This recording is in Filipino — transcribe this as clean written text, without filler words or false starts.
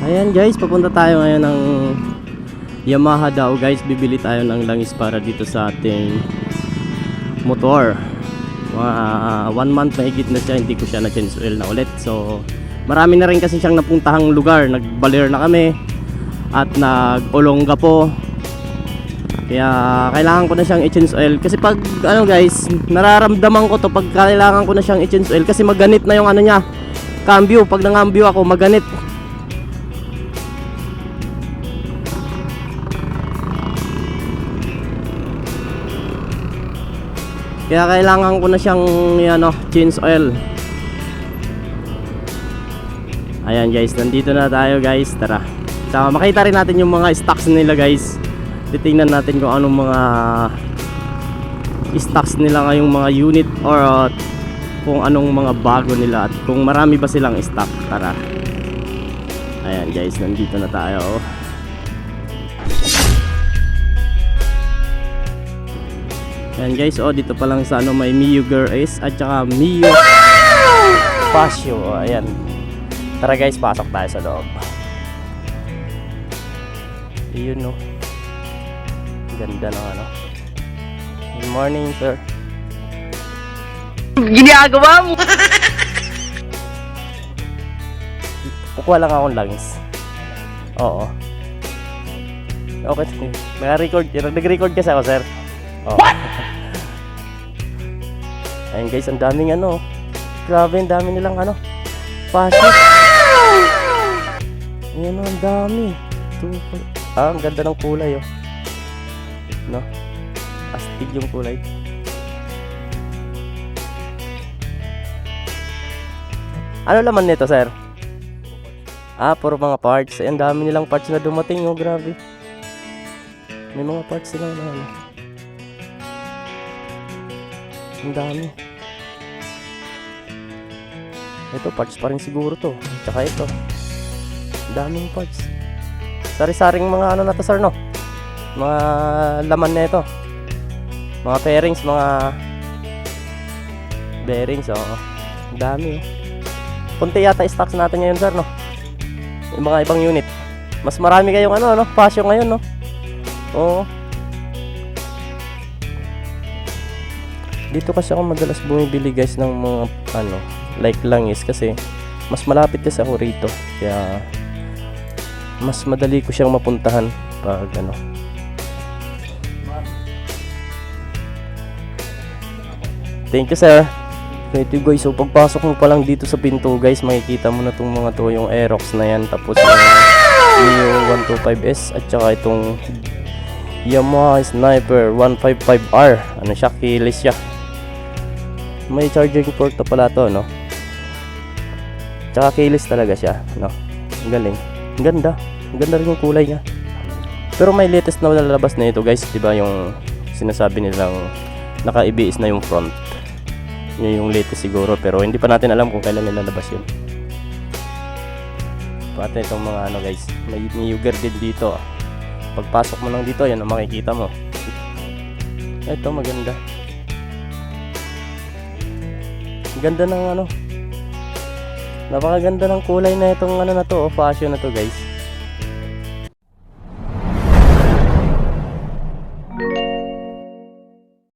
Ayan guys, papunta tayo ngayon ng Yamaha daw guys. Bibili tayo ng langis para dito sa ating motor. 1 month mahigit na siya, hindi ko siya na-change oil na ulit. So marami na rin kasi siyang napuntahang lugar. Nagbaler na kami at nag-Olonga po. Kaya kailangan ko na siyang i-change oil. Kasi pag ano guys, nararamdaman ko to pag kailangan ko na siyang i-change oil. Kasi maganit na yung ano niya, cambio. Pag nangambio ako, maganit. Kaya kailangan ko na siyang change oil. Ayan guys, nandito na tayo guys. Tara. Saka makita rin natin yung mga stocks nila guys. Titingnan natin kung anong mga stocks nila ngayong mga unit or kung anong mga bago nila at kung marami ba silang stock. Tara. Ayan guys, nandito na tayo. Ayan guys, dito pa lang sa may Mio Girl Ace at saka Mio Pasio. Ayan. Tara guys, pasok tayo sa loob. Ayun no. Ganda ng ano. Good morning sir. Ginagawa mo. Kukuha lang akong langis. Oo. Okay. Nag-record kasi ako sir. Oh. Ayun guys, ang daming ano. Grabe, ang dami nilang ano. Pasok. Ayan o, ang dami. Ang ganda ng kulay oh. No? Astig yung kulay. Ano laman nito sir? Puro mga parts. Ang dami nilang parts na dumating oh, grabe. May mga parts silang na ano. Ang dami. Ito parts pa rin siguro to. Tsaka ito. Ang daming parts. Sari-saring mga ano na to sir no? Mga laman na ito. Mga fairings, mga bearings oh. Ang dami oh. Kunti yata stocks natin ngayon sir no? Yung mga ibang unit. Mas marami kayong ano Pasio ngayon no? Oo. Dito kasi ako madalas bumibili guys ng mga like langis kasi mas malapit kasi ako rito. Kaya mas madali ko siyang mapuntahan pag Thank you sir. Ito guys, so pagpasok mo pa lang dito sa pinto guys, makikita mo na itong mga to, yung Aerox na yan, tapos yung 125S at saka itong Yamaha Sniper 155R. Ano siya, keyless siya. May charging port na pala to no. Tsaka keyless talaga siya no. Ang galing. Ang ganda. Ang ganda rin yung kulay niya. Pero may latest na lalabas na ito guys, 'di ba, yung sinasabi nilang naka-ABS na yung front. Yun yung latest siguro, pero hindi pa natin alam kung kailan nilalabas yun. Pati itong mga guys, may Yuger din dito. Pagpasok mo lang dito, yan ang makikita mo. Ito maganda. Ganda ng napakaganda ng kulay na itong na to, Pasio na to guys.